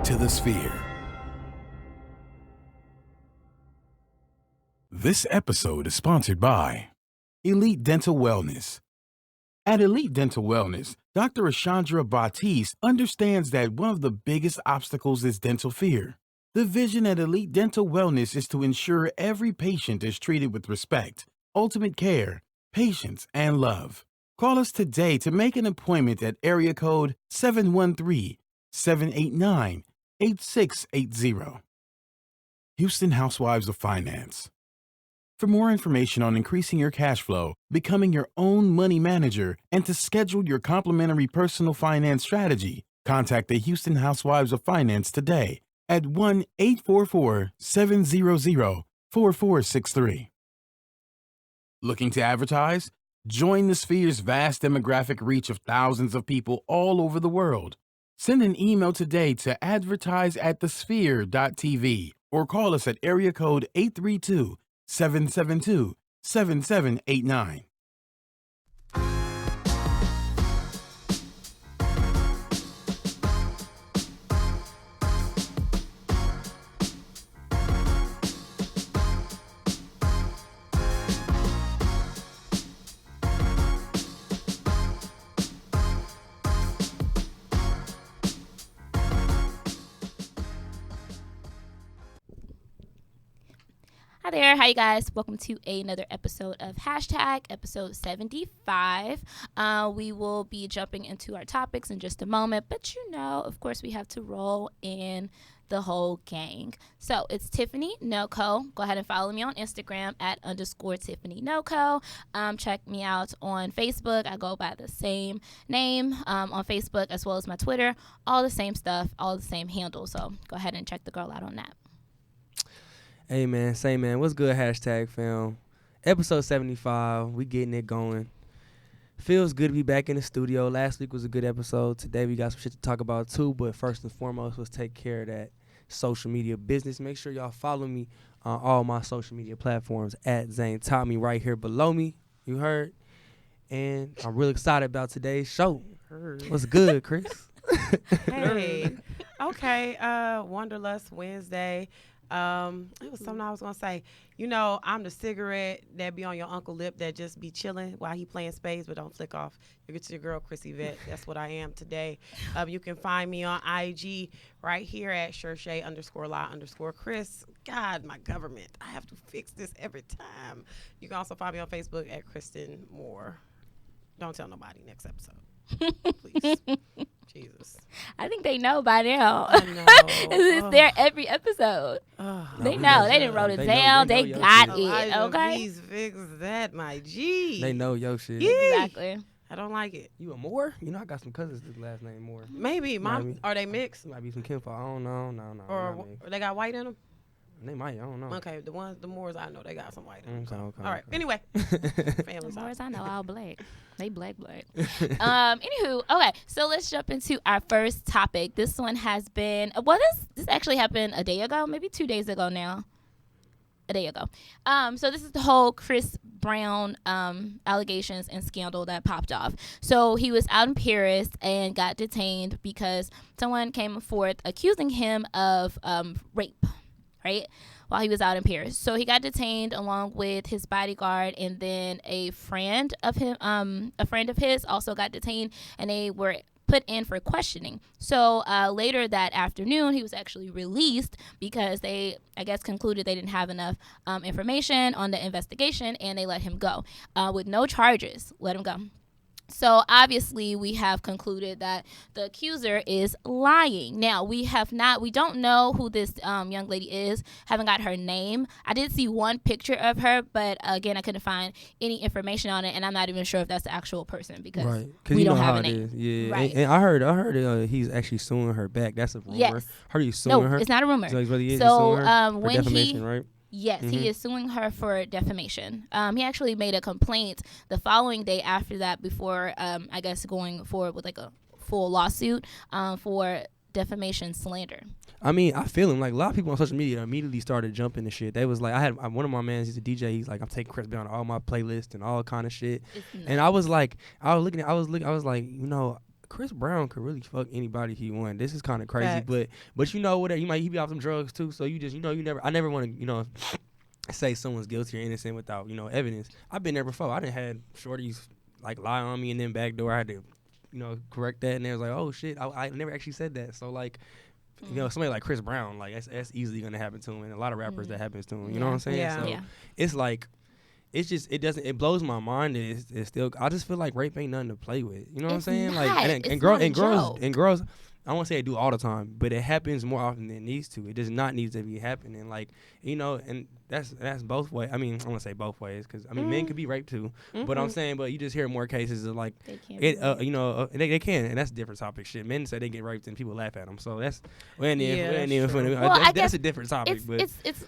to the Sphere. This episode is sponsored by Elite Dental Wellness. At Elite Dental Wellness, Dr. Ashandra Batiste understands that one of the biggest obstacles is dental fear. The vision at Elite Dental Wellness is to ensure every patient is treated with respect, ultimate care, patience, and love. Call us today to make an appointment at area code 713-789-8680. Houston Housewives of Finance. For more information on increasing your cash flow, becoming your own money manager, and to schedule your complimentary personal finance strategy, contact the Houston Housewives of Finance today at 1-844-700-4463. Looking to advertise? Join the Sphere's vast demographic reach of thousands of people all over the world. Send an email today to advertise@thesphere.tv or call us at area code 832-772-7789. Hi there, how you guys? Welcome to another episode of Hashtag, episode 75. We will be jumping into our topics in just a moment, but of course, we have to roll in the whole gang. So it's Tiffany NoCo. Go ahead and follow me on Instagram at _Tiffany NoCo. Check me out on Facebook. I go by the same name on Facebook as well as my Twitter. All the same stuff, all the same handle. So go ahead and check the girl out on that. Hey, man. Say, man. What's good, hashtag fam? Episode 75. We getting it going. Feels good to be back in the studio. Last week was a good episode. Today we got some shit to talk about, too. But first and foremost, let's take care of that social media business. Make sure y'all follow me on all my social media platforms at Zane Tommy right here below me. You heard? And I'm really excited about today's show. What's good, Chris? Hey. Okay. Wanderlust Wednesday. It was something I was gonna say. I'm the cigarette that be on your uncle lip that just be chilling while he playing spades but don't flick off. You get to your girl Chrissy Vet. That's what I am today. You can find me on IG right here at _lie_Chris. God, my government. I have to fix this every time. You can also find me on Facebook at Kristen Moore. Don't tell nobody next episode. Please. Jesus. I think they know by now. I know. It's there every episode. They know. They didn't wrote it down. They got it. Okay. Please fix that, my G. They know your shit. Exactly. I don't like it. You a Moore? I got some cousins with the last name Moore. Maybe. Are they mixed? Might be some kinfolk. I don't know. No. Or they got white in them? They might. I don't know. Okay, the Moors I know, they got some white in them. Okay. All right. Anyway. The Moors I know all black. They black. Anywho, okay, so let's jump into our first topic. This one has been, this actually happened a day ago, maybe 2 days ago now. A day ago. So this is the whole Chris Brown allegations and scandal that popped off. So he was out in Paris and got detained because someone came forth accusing him of rape, right? While he was out in Paris. So he got detained along with his bodyguard, and then a friend of his also got detained, and they were put in for questioning. So later that afternoon, he was actually released because they, I guess, concluded they didn't have enough information on the investigation, and they let him go with no charges. Let him go. So obviously we have concluded that the accuser is lying. Now we don't know who this young lady is. Haven't got her name. I did see one picture of her, but again, I couldn't find any information on it, and I'm not even sure if that's the actual person because we don't have a name. Yeah, right. And I heard he's actually suing her back. That's a rumor. Yes. Heard he's suing her. No, it's not a rumor. So he's really so suing her for when defamation, right? Yes, he is suing her for defamation. He actually made a complaint the following day after that before, I guess, going forward with like a full lawsuit for defamation slander. I mean, I feel him. Like, a lot of people on social media immediately started jumping the shit. They was like, I had one of my mans, he's a DJ. He's like, I'm taking Chris Brown on all my playlists and all kind of shit. And I was like, I was like, Chris Brown could really fuck anybody he wanted. This is kind of crazy, Facts. but you know what? He be off some drugs too. So you just I never want to say someone's guilty or innocent without evidence. I've been there before. I done had shorties like lie on me and then backdoor. I had to correct that, and they was like, oh shit, I never actually said that. So like. Somebody like Chris Brown, like that's easily gonna happen to him, and a lot of rappers that happens to him. You know what I'm saying? Yeah. So it's like, it blows my mind. That it's still. I just feel like rape ain't nothing to play with. You know what I'm saying? Not. Like, It's not a joke. and girls. I won't say it do all the time, but it happens more often than it needs to. It does not need to be happening. Like, and that's both ways. I mean, I want to say both ways because men could be raped too. But I'm saying, but you just hear more cases of like They can't it. be raped. They can, and that's a different topic. Shit, men say they get raped and people laugh at them. So that's funny. Well, I guess That's a different topic. But it's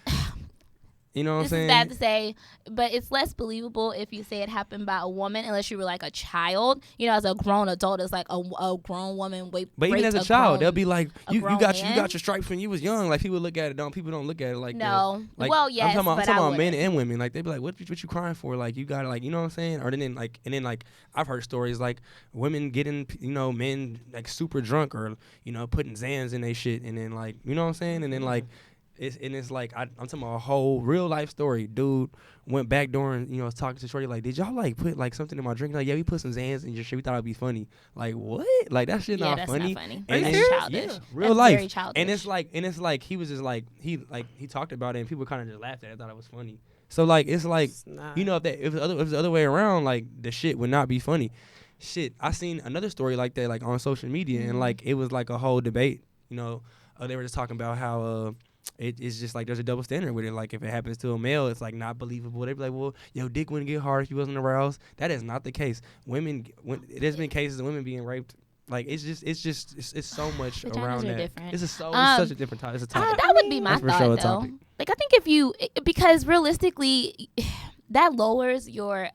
you know what I'm this saying? is bad to say, but it's less believable if you say it happened by a woman, unless you were like a child. As a grown adult, it's like a grown woman But even as a child, they'll be like, you got your stripes when you was young. Like people look at it, people don't look at it like no. that. Like, Well, yes, I'm talking about men wouldn't. and women. Like they be like, what you crying for? Like you gotta you know what I'm saying? Or then I've heard stories like women getting men like super drunk or putting Xans in their shit, and then like you know what I'm saying? And then like. It's like I'm talking about a whole real life story. Dude went back door and was talking to shorty like, did y'all like put like something in my drink? Like, yeah, we put some Xans in your shit. We thought it'd be funny. Like what? Like that shit That's funny. not funny. And That's it's childish. Yeah, real That's life. Very childish. And it's like he was just like he talked about it and people kind of just laughed at it. I thought it was funny. So like it's like if it was the other way around, like the shit would not be funny. Shit, I seen another story like that like on social media and like it was like a whole debate. They were just talking about how it's just like there's a double standard with it. Like if it happens to a male, it's like not believable. They be like, well, your dick wouldn't get hard if you wasn't aroused. That is not the case. There's been cases of women being raped. Like it's so much Vaginas around are that. different. It's such a different topic. It's a topic. That would be my That's for sure a thought, though. topic. Like I think because realistically, that lowers your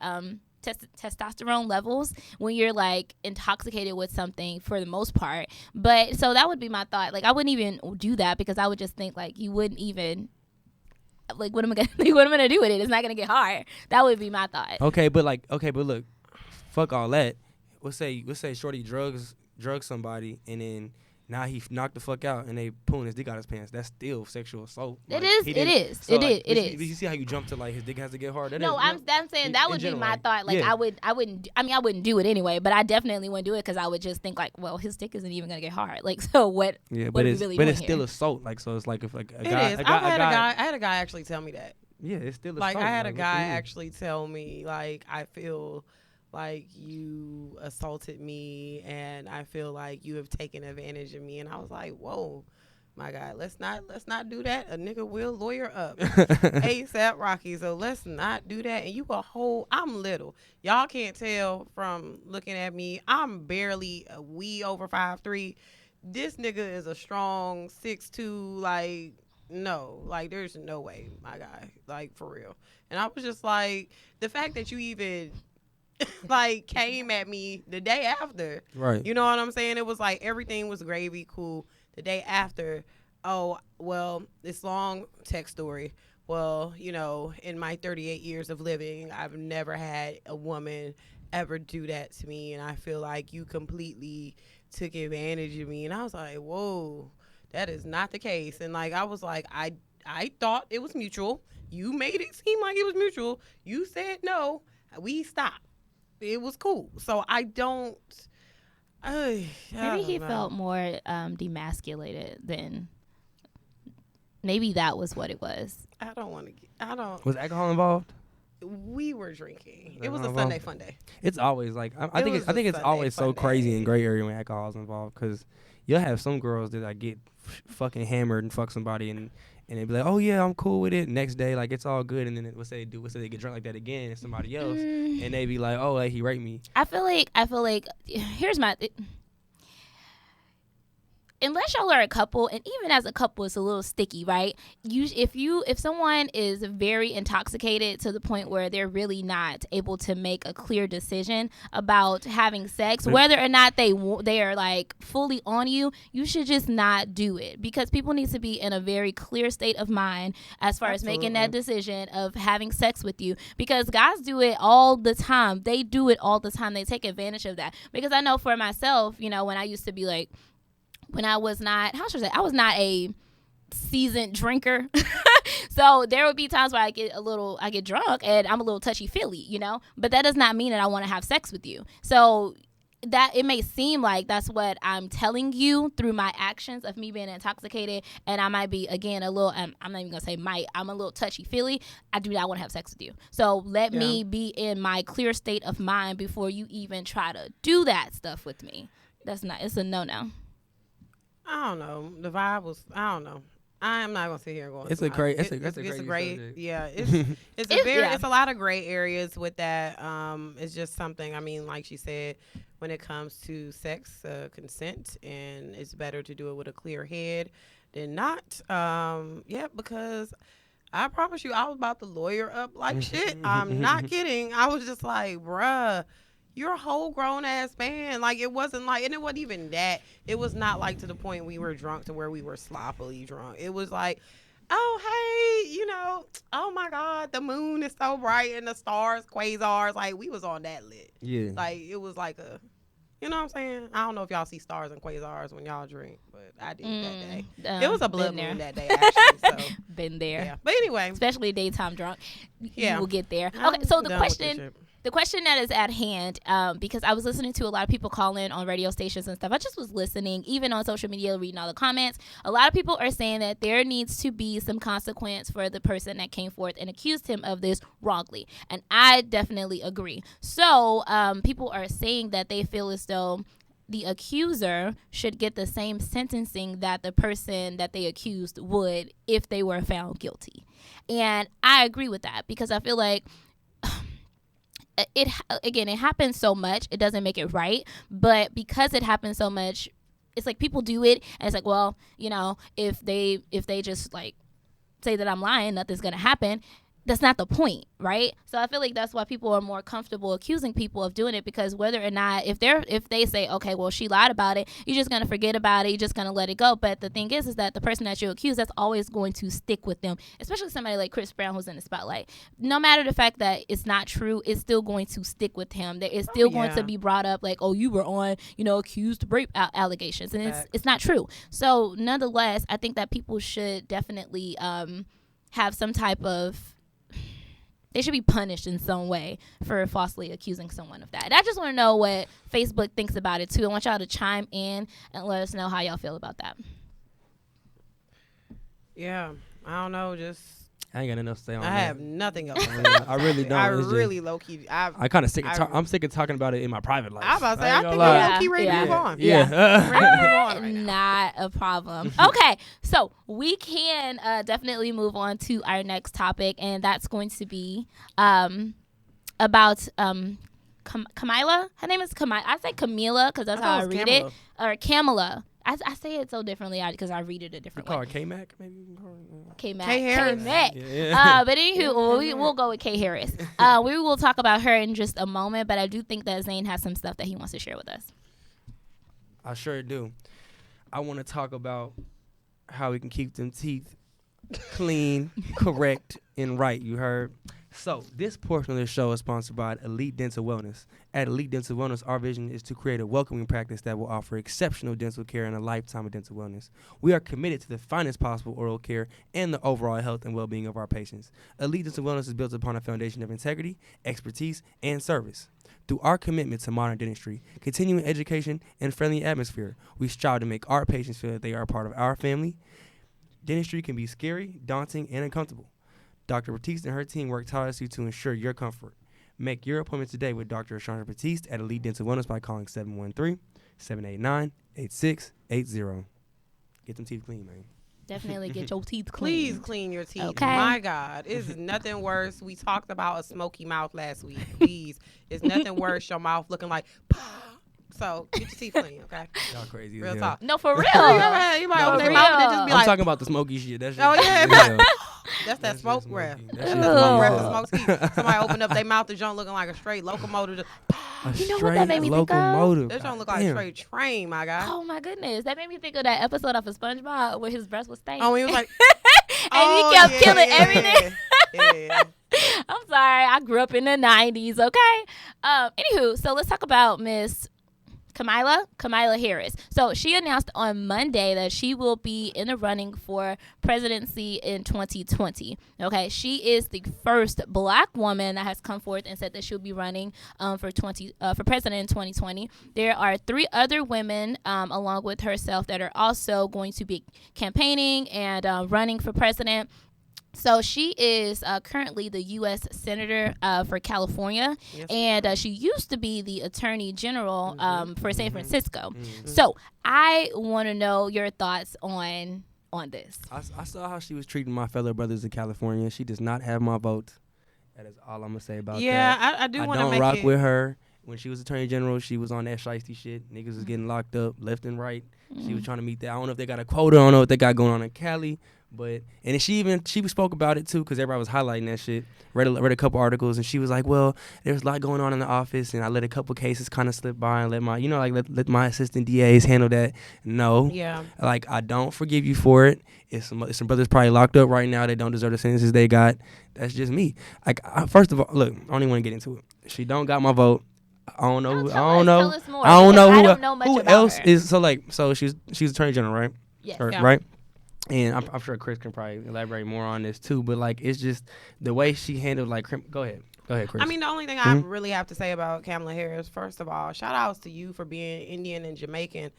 testosterone levels when you're like intoxicated with something for the most part. But so that would be my thought. Like I wouldn't even do that because I would just think like you wouldn't even like what am I gonna do with it? It's not gonna get hard. That would be my thought. Okay, but look, fuck all that. Let's say shorty drugs somebody and then now he knocked the fuck out and they pulling his dick out his pants. That's still sexual assault. It is. You see how you jump to like his dick has to get hard? I'm saying that would be my thought. Like I wouldn't do it anyway, but I definitely wouldn't do it because I would just think like, well, his dick isn't even gonna get hard. Like so what? Yeah, but it's still assault. Like so, it's like if like a It guy. is. I had a guy actually tell me that. Yeah, it's still like assault. I had a guy actually tell me like I feel like you assaulted me and I feel like you have taken advantage of me, and I was like, whoa, my guy, let's not do that. A nigga will lawyer up ASAP Rocky, so let's not do that. And you I'm little, y'all can't tell from looking at me, I'm barely a wee over 5'3". This nigga is a strong 6'2", like no, like there's no way, my guy, like for real. And I was just like, the fact that you even like came at me the day after, right? You know what I'm saying? It was like everything was gravy, cool. The day after, oh well, this long text story. Well, in my 38 years of living, I've never had a woman ever do that to me, and I feel like you completely took advantage of me. And I was like, whoa, that is not the case. And like I was like, I thought it was mutual. You made it seem like it was mutual. You said no. We stopped. It was cool. So I don't. Maybe he felt more demasculated than. Maybe that was what it was. I don't want to. Was alcohol involved? We were drinking. It was a Sunday fun day. It's always like I think it's always so crazy in gray area when alcohol's involved because you'll have some girls that like get fucking hammered and fuck somebody and they be like, oh yeah, I'm cool with it. Next day, like it's all good, and then what's they get drunk like that again and somebody else, and they be like, oh, like he raped me. I feel like here's my. unless y'all are a couple, and even as a couple, it's a little sticky, right? If someone is very intoxicated to the point where they're really not able to make a clear decision about having sex, whether or not they are like fully on you, you should just not do it, because people need to be in a very clear state of mind as far as making that decision of having sex with you, because guys do it all the time. They do it all the time. They take advantage of that, because I know for myself, you know, when I used to be like, when I was not, how should I say, I was not a seasoned drinker. So there would be times where I get drunk and I'm a little touchy-feely, you know, but that does not mean that I want to have sex with you. So that it may seem like that's what I'm telling you through my actions of me being intoxicated, and I might be, again, a little, I'm not even gonna say might, I'm a little touchy-feely. I do not want to have sex with you. So let me be in my clear state of mind before you even try to do that stuff with me. It's a no-no. I don't know. The vibe was, I don't know. I'm not gonna sit here and go. It's a great subject. Yeah, it's a lot of gray areas with that. It's just something. I mean, like she said, when it comes to sex, consent, and it's better to do it with a clear head than not. Because I promise you, I was about to lawyer up like shit. I'm not kidding. I was just like, bruh, you're a whole grown ass man. Like, it wasn't like, and it wasn't even that. It was not like to the point we were drunk to where we were sloppily drunk. It was like, oh, hey, you know, oh my God, the moon is so bright and the stars, quasars. Like, we was on that lit. Yeah. Like, it was like a, you know what I'm saying? I don't know if y'all see stars and quasars when y'all drink, but I did that day. It was a blood moon that day, actually. So. Been there. Yeah. But anyway. Especially daytime drunk. You will get there. Okay, so the question that is at hand, because I was listening to a lot of people call in on radio stations and stuff. I just was listening, even on social media, reading all the comments. A lot of people are saying that there needs to be some consequence for the person that came forth and accused him of this wrongly. And I definitely agree. So people are saying that they feel as though the accuser should get the same sentencing that the person that they accused would if they were found guilty. And I agree with that, because I feel like it happens so much, it doesn't make it right. But because it happens so much, it's like people do it, and it's like, well, you know, if they just like say that I'm lying, nothing's gonna happen. That's not the point, right? So I feel like that's why people are more comfortable accusing people of doing it, because whether or not, if they say, okay, well, she lied about it, you're just gonna forget about it, you're just gonna let it go. But the thing is that the person that you accuse, that's always going to stick with them, especially somebody like Chris Brown, who's in the spotlight. No matter the fact that it's not true, it's still going to stick with him. It's still going to be brought up like, oh, you were on, you know, accused rape allegations, and it's not true. So nonetheless, I think that people should definitely have some type of, they should be punished in some way for falsely accusing someone of that. And I just want to know what Facebook thinks about it, too. I want y'all to chime in and let us know how y'all feel about that. Yeah, I don't know, I ain't got enough to say on that. I have nothing else. I really don't. I really low-key. I kind of sick. I'm sick of talking about it in my private life. I was about to say, I think we're low-key ready to move on. Yeah. Ready to move on right now. Not a problem. Okay, so we can definitely move on to our next topic, and that's going to be about Kamila. Her name is Kamila. I say Camila because that's how I read it. Or Kamala. I say it so differently because I read it a different way. Call her K-Mac, maybe? K-Mac. K Harris. K-Mac. Yeah. But anywho, we'll go with K Harris. We will talk about her in just a moment, but I do think that Zane has some stuff that he wants to share with us. I sure do. I want to talk about how we can keep them teeth clean, correct, and right. You heard? So this portion of the show is sponsored by Elite Dental Wellness. At Elite Dental Wellness, our vision is to create a welcoming practice that will offer exceptional dental care and a lifetime of dental wellness. We are committed to the finest possible oral care and the overall health and well-being of our patients. Elite Dental Wellness is built upon a foundation of integrity, expertise, and service. Through our commitment to modern dentistry, continuing education, and friendly atmosphere, we strive to make our patients feel that they are a part of our family. Dentistry can be scary, daunting, and uncomfortable. Dr. Batiste and her team work tirelessly to ensure your comfort. Make your appointment today with Dr. Chandra Batiste at Elite Dental Wellness by calling 713-789-8680. Get them teeth clean, man. Definitely get your teeth clean. Please clean your teeth. Okay. My God, it's nothing worse. We talked about a smoky mouth last week. Please, it's nothing worse. Your mouth looking like, So get your teeth clean, okay? Y'all crazy. Real as talk. No, for real. You might No, open their for mouth and real. just be I'm like, talking about the smoky shit. That's just, oh yeah, yeah. that's that smoke breath. That That's shit the smoke breath is of smoke ski. Somebody opened up their mouth, the joint looking like a straight locomotive. You know what that made me think of? locomotive. This joint look like a straight train, my guy. Oh my goodness, that made me think of that episode of SpongeBob where his breast was stained. Oh, he was like, and he kept killing everything. Yeah. I'm sorry, I grew up in the 90s. Okay. Anywho, so let's talk about Miss Kamala Harris. So she announced on Monday that she will be in the running for presidency in 2020. Okay, she is the first Black woman that has come forth and said that she'll be running for president in 2020. There are 3 other women along with herself that are also going to be campaigning and running for president. So she is currently the U.S. Senator for California, Yes, and she used to be the Attorney General for San Francisco. So I want to know your thoughts on this. I saw how she was treating my fellow brothers in California. She does not have my vote. That is all I'm gonna say about that. Yeah, I do want to make rock it. with her. When she was Attorney General, she was on that shiesty shit. Niggas was getting locked up left and right. She was trying to meet that. I don't know if they got a quota. I don't know what they got going on in Cali. But and she spoke about it too because everybody was highlighting that shit. Read a couple articles and she was like, well, there's a lot going on in the office and I let a couple cases kind of slip by and let my let my assistant DAs handle that. No, Yeah. like I don't forgive you for it. It's some brothers probably locked up right now. They don't deserve the sentences they got. That's just me. Like first of all, look, I don't even want to get into it. She don't got my vote. I don't know. No, I tell don't us- know. tell us more, I don't because know I who, don't know much who about else her. is so she's Attorney General, right? Yes. Or, Yeah. right? And I'm sure Chris can probably elaborate more on this too. But like, it's just the way she handled like. Go ahead, Chris. I mean, the only thing I really have to say about Kamala Harris, first of all, shout outs to you for being Indian and Jamaican,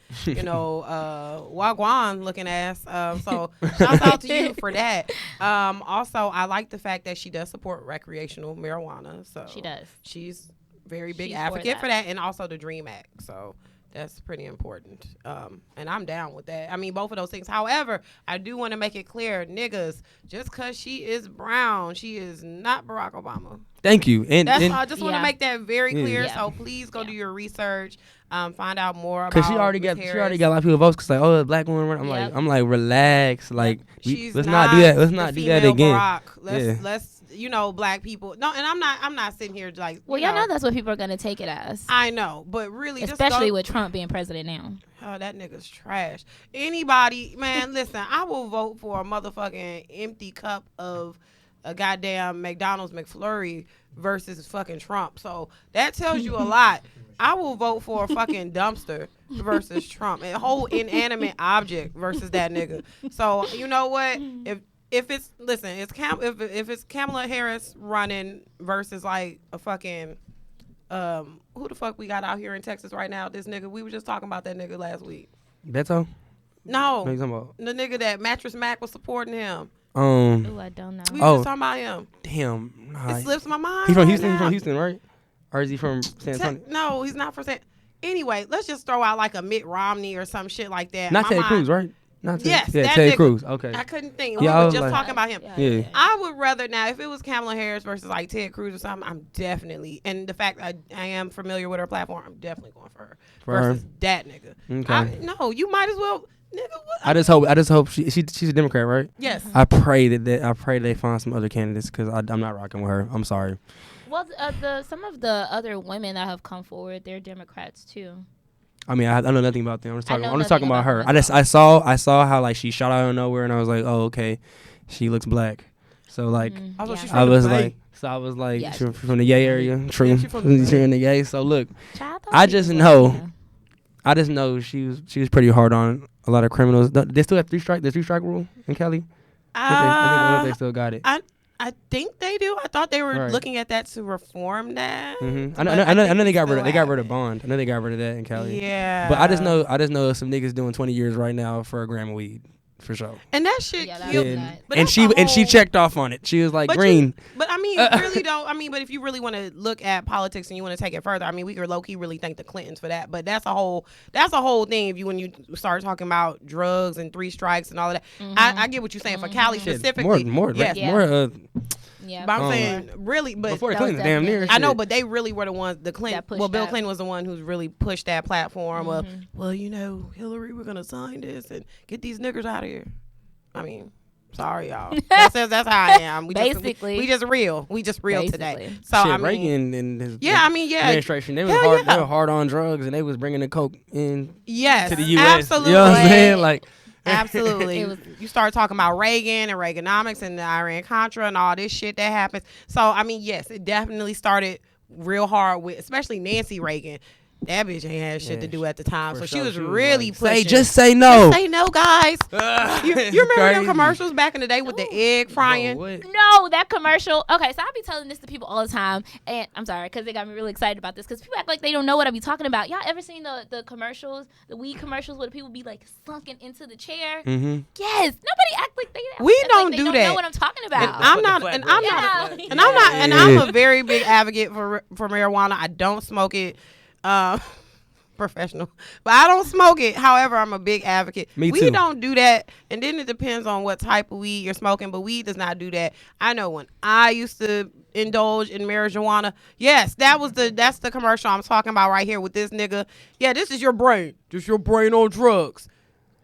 Wagwan looking ass. So shout out to you for that. Also, I like the fact that she does support recreational marijuana. So She does. She's very big She's for advocate that. for that, and also the DREAM Act. So that's pretty important. And I'm down with that. I mean, both of those things. However, I do want to make it clear, niggas, just because she is brown, she is not Barack Obama. Thank you. And That's all. I just want to Yeah. make that very clear. Yeah. So please go do your research, find out more about. because she already got a lot of people votes. Cause like, oh, a black woman. Yep. I'm like, relax. Like, She's let's not do that. Let's the not do that female again. Barack. Let's black people. No, and I'm not sitting here like. Well, y'all know that's what people are going to take it as. I know, but really, Especially just with Trump being president now. Oh, that nigga's trash. Anybody, man, listen, I will vote for a motherfucking empty cup of a goddamn McDonald's McFlurry versus fucking Trump. So that tells you a lot. I will vote for a fucking dumpster versus Trump. A whole inanimate object versus that nigga. So you know what? If it's if it's Kamala Harris running versus like a fucking who the fuck we got out here in Texas right now? This nigga, we were just talking about that nigga last week. Beto? No, What are you talking about? the nigga that Mattress Mac was supporting him. Ooh, I don't know. We were just talking about him. Damn. Nah, It slips my mind. He's from right Houston. He's now. from Houston, right? Or is he from San Antonio? No, he's not from San. Anyway, let's just throw out like a Mitt Romney or some shit like that. Not My Ted mind- Cruz, right? Not Ted. Yes, yeah, that Ted nigga. Cruz. Okay. I couldn't think. Yeah, We I were was just like- talking about him. Yeah. I would rather now if it was Kamala Harris versus like Ted Cruz or something. I'm definitely, and the fact that I am familiar with her platform, I'm definitely going for her versus that nigga. Okay. No, you might as well, nigga. What? I just hope she's a Democrat, right? Yes. I pray that they find some other candidates because I'm not rocking with her. I'm sorry. Well, some of the other women that have come forward, they're Democrats too. I mean, I know nothing about them. I'm just I talking. know I'm just talking nothing about her. about myself. I saw how like she shot out of nowhere, and I was like, oh okay, she looks black. So like, Also, Yeah. she's I from the was Bay. like, Yeah, she from the Yay area. True. she from the Bay. She in the Yay. So look, Child, I those just people know. are- I just know she was pretty hard on a lot of criminals. They still have the 3-strike rule in Cali. I think they still got it. I think they do. I thought they were Right. looking at that to reform that. Mm-hmm. I But know think they got still rid have of it. bond. I know they got rid of that in Cali. Yeah. But I just know some niggas doing 20 years right now for a gram of weed for sure. And that shit Yeah, that's killed. not- But And that's she a and she whole- checked off on it. She was like But green. But I mean, really though. I mean, but if you really want to look at politics and you want to take it further, I mean, we could low key really thank the Clintons for that. But that's a whole thing. When you start talking about drugs and 3 strikes and all of that, I get what you're saying for Cali Shit, specifically. more yes. Yeah. more Yeah. But I'm saying, really, but before the that was Clintons, damn near. definitely- I know, shit. but they really were the ones. The Clinton. That pushed Well, Bill that. Clinton was the one who's really pushed that platform of, well, you know, Hillary, we're gonna sign this and get these niggers out of here. I mean, sorry, y'all. That's how I am. Basically. we just real. We just real today. Basically. So Shit, I mean, Reagan and his administration, they Hell was yeah. they were hard on drugs, and they was bringing the coke in yes, to the U.S. absolutely. You know what I'm saying? Like, Absolutely. It was- You start talking about Reagan and Reaganomics and the Iran-Contra and all this shit that happens. So, I mean, yes, it definitely started real hard with, especially Nancy Reagan. That bitch ain't had shit to do at the time. for So she sure. was She was really like, pushing. just say no. Just say no, guys. You remember Crazy. them commercials back in the day with the egg frying? Bro, what? No, that commercial. Okay, so I be telling this to people all the time, and I'm sorry because they got me really excited about this because people act like they don't know what I be talking about. Y'all ever seen the commercials, the weed commercials where the people be like sunken into the chair? Mm-hmm. Yes, nobody act like they. We act don't like they do don't that. know what I'm talking about. And I'm not, and I'm Yeah. not, and I'm not, and I'm a very big advocate for marijuana. I don't smoke it. Professional, but I don't smoke it. However, I'm a big advocate. Me We too. don't do that, and then it depends on what type of weed you're smoking. But weed does not do that. I know when I used to indulge in marijuana. Yes, that's the commercial I'm talking about right here with this nigga. Yeah, this is your brain. Just your brain on drugs.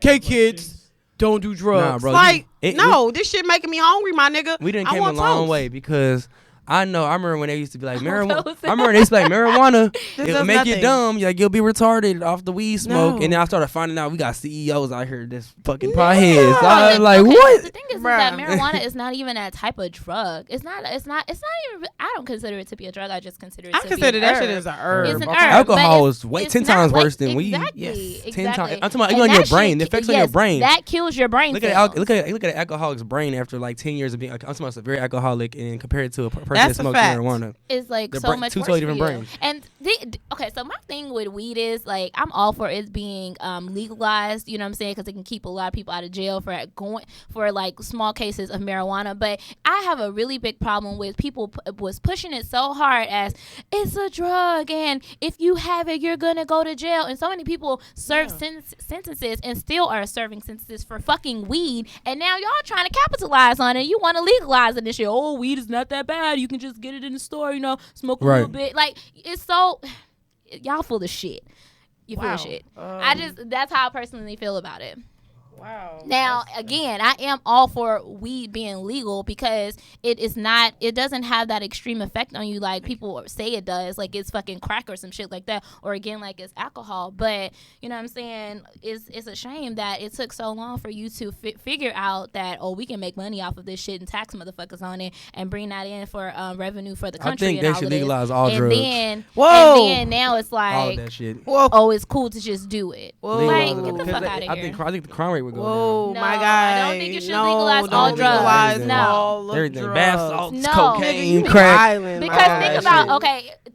Okay, kids, don't do drugs. Nah, bro, Like it- no, this shit making me hungry, my nigga. We didn't I came a want long toast. way because I remember when they used to be like marijuana. Those- I remember they used to be like marijuana. This It'll does make you nothing. dumb. Like you'll be retarded off the weed smoke. No. And then I started finding out we got CEOs out here that's fucking potheads. So But I was like, okay, what? The thing is that Bruh. marijuana is not even that type of drug. It's not even. I don't consider it to be a drug. I just consider it. I to consider be that an shit herb. as a herb. It's an Bro, herb. alcohol but is way it's 10 not times like- worse than weed. Exactly. Yes. 10 times. Exactly. I'm talking about And even on your that brain. shit- The effects on your yes, brain. That kills your brain. Look at cells. look at an alcoholic's brain after like 10 years of being. I'm talking about a severe alcoholic and compared to a person That's that a smokes fact. marijuana. Is like Their so brain- much two worse totally for different you. brains. And okay, so my thing with weed is like I'm all for it being legalized. You know what I'm saying? Because it can keep a lot of people out of jail for like small cases of marijuana. But I have a really big problem with people was pushing it so hard as it's a drug and if you have it you're gonna go to jail. And so many people serve sentences and still are serving sentences for fucking weed. And now y'all trying to capitalize on it. You want to legalize it and shit. Oh, weed is not that bad. You can just get it in the store. You know, smoke a little bit. Like it's so y'all full of shit. You full Wow. of shit. That's how I personally feel about it. Wow. Now, again, I am all for weed being legal because it doesn't have that extreme effect on you like people say it does, like it's fucking crack or some shit like that, or again, like it's alcohol. But, you know what I'm saying, it's a shame that it took so long for you to figure out that, oh, we can make money off of this shit and tax motherfuckers on it and bring that in for revenue for the country. I think and they all should of this. legalize all and drugs. Then, Whoa. And then now it's All of like, that shit. Whoa. oh, it's cool to just do it. Whoa. Like, Legalize get it. the Because fuck out of I here. think the crime rate would go Whoa, No, my God. I don't think you should legalize don't all drugs. legalize No. all of Everything. drugs. Bath salts, No. cocaine, Nigga, you crack. wildin', Because my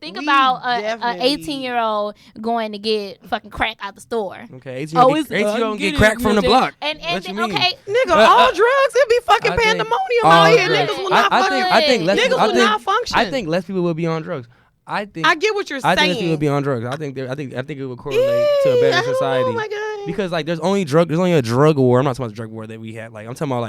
think God. about We about a definitely- 18-year-old going to get fucking crack out the store. Okay, 18 Oh, year it's- 18 get get crack it, from the you know what block. And What you then, mean? okay, Nigga, all drugs, it'd be fucking I think pandemonium all out here. drugs. Niggas will not I function. think less. Niggas I will think, not function. I think less people will be on drugs. I think I get what you're I think saying. less people will be on drugs. I think it would correlate to a better I don't know, society. my God. Because like there's only a drug war. I'm not talking about the drug war that we had. Like I'm talking about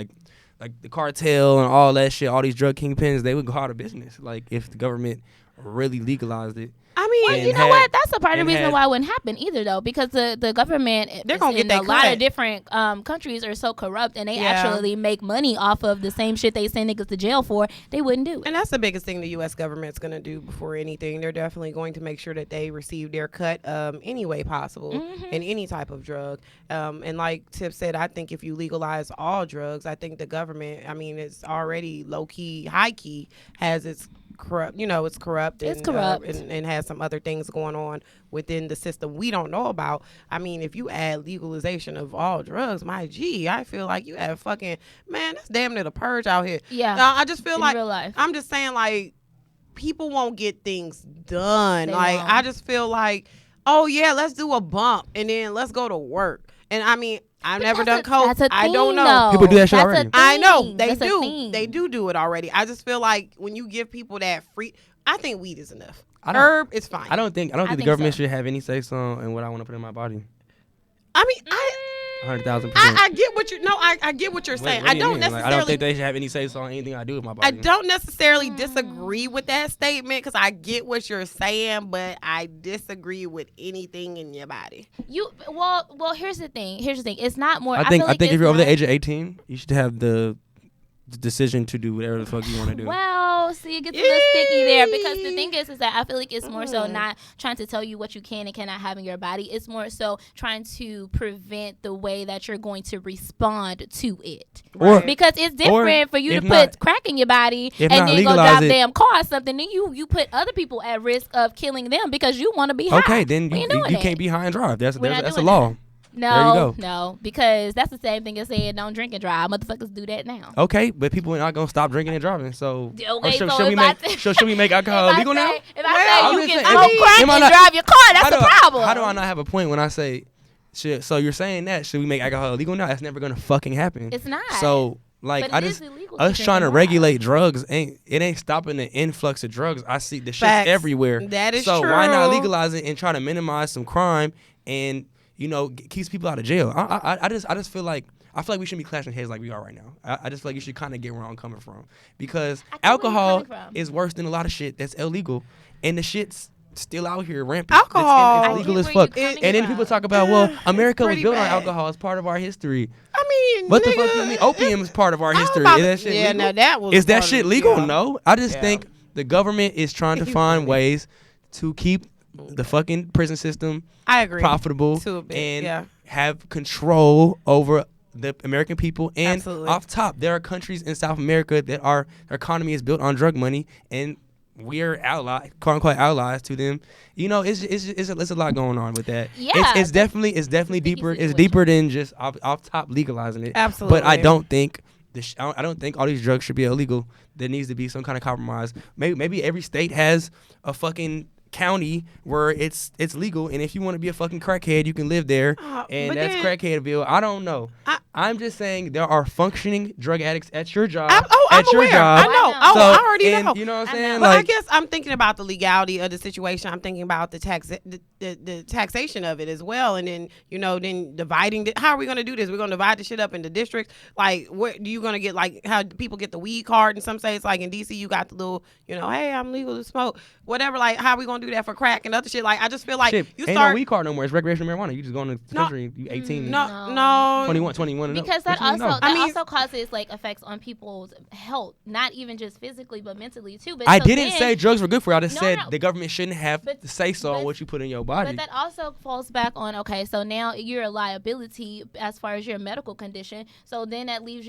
like the cartel and all that shit. All these drug kingpins, they would go out of business. Like if the government really legalized it. I mean, And you know had- what? That's a part of the and reason had- why it wouldn't happen either, though, because the government They're gonna get in their a lot cut. of different countries are so corrupt, and they Yeah. actually make money off of the same shit they send niggas to jail for. They wouldn't do it. and that's the biggest thing the U.S. government's going to do before anything. They're definitely going to make sure that they receive their cut any way possible in any type of drug. And like Tip said, I think if you legalize all drugs, I think the government, I mean, it's already low-key, high-key, has its corrupt, it's corrupt. It's and, corrupt. and has some other things going on within the system we don't know about. I mean, if you add legalization of all drugs, my G, I feel like you have fucking, man, that's damn near the purge out here. Yeah. I just feel In like, real life. I'm just saying, like, people won't get things done. They Like, won't. I just feel like, oh, yeah, let's do a bump and then let's go to work. And I mean, I've never done coke. That's a I thing, don't know. though. People do that shit That's a already. thing. I know they That's a do. thing. They do it already. I just feel like when you give people that free, I think weed is enough. I don't- Herb is fine. I don't think the think government so. should have any say so in what I want to put in my body. I mean, 100,000%. I get what you. No, I get what you're saying. What I do you don't mean? necessarily. Like, I don't think they should have any say so on anything I do with my body. I don't necessarily disagree with that statement because I get what you're saying, but I disagree with anything in your body. Well. Here's the thing. It's not more. I think feel like if it's you're over the more- age of 18, you should have the decision to do whatever the fuck you want to do. Well, see, it gets a little sticky there because the thing is that I feel like it's more so not trying to tell you what you can and cannot have in your body. It's more so trying to prevent the way that you're going to respond to it. Or- because it's different for you to if put not- crack in your body if and not, then go legalize drop it. damn car or something. Then you put other people at risk of killing them because you want to be high. Okay, then We you ain't doing that. can't be high and drive. That's We're not a doing law. that. There you No, because that's the same thing as saying don't drink and drive. Motherfuckers do that now. Okay, but people are not gonna stop drinking and driving. So, Okay, should so we if I make say- should we make alcohol legal now? If I I'm say you just can saying, smoke crack am I and not- drive your car, that's the problem. How do I not have a point when I say, shit? So you're saying that should we make alcohol illegal now? That's never gonna fucking happen. It's not. So like But I it just is illegal to us drink trying to and drive. regulate drugs ain't stopping the influx of drugs. I see the shit Facts. everywhere. That is so why not true. legalize it and try to minimize some crime and keeps people out of jail? I just feel like we shouldn't be clashing heads like we are right now. I just feel like you should kind of get where I'm coming from because I get where you're alcohol coming from. is worse than a lot of shit that's illegal, and the shit's still out here rampant. Alcohol. it's I legal get as where fuck. you're coming And then from. people talk about, well, America was pretty built on bad. alcohol as part of our history. I mean, What the nigga, fuck do you mean? Opium is part of our I was history. about Is to- that shit yeah, legal? no, that was Is that part of shit it, legal? yeah. No. I just Yeah. think the government is trying to find ways to keep the fucking prison system I agree. profitable To a bit, and yeah. have control over the American people. And Absolutely. off top, there are countries in South America that their economy is built on drug money, and we're quote unquote allies to them. It's a lot going on with that. Yeah, it's definitely deeper. It's situation. deeper than just off top legalizing it. Absolutely. But I don't think I don't think all these drugs should be illegal. There needs to be some kind of compromise. Maybe every state has a fucking county where it's legal, and if you want to be a fucking crackhead, you can live there, and but that's then- crackheadville. I don't know. I'm just saying there are functioning drug addicts at your job. I'm at your aware. job. I know. I know. So, I already and know. You know what I'm I saying? know. But I Like, guess I'm thinking about the legality of the situation. I'm thinking about the taxation of it as well, and then then dividing. How are we going to do this? We're going to divide the shit up into districts. Like, what do you going to get? Like, how people get the weed card in some states? Like in DC, you got the little, hey, I'm legal to smoke, whatever. Like, how are we going to do that for crack and other shit? Like, I just feel like shit, you ain't start. no weed card no more. It's recreational marijuana. You just go in the country. You 18. No. 21 and up. Because What that you mean, also no? also causes like effects on people's health, not even just physically but mentally too. But I so didn't then- say drugs were good for you. I just No, said no. the government shouldn't have But- to say so on but- what you put in your body. But that also falls back on so now you're a liability as far as your medical condition. So then that leaves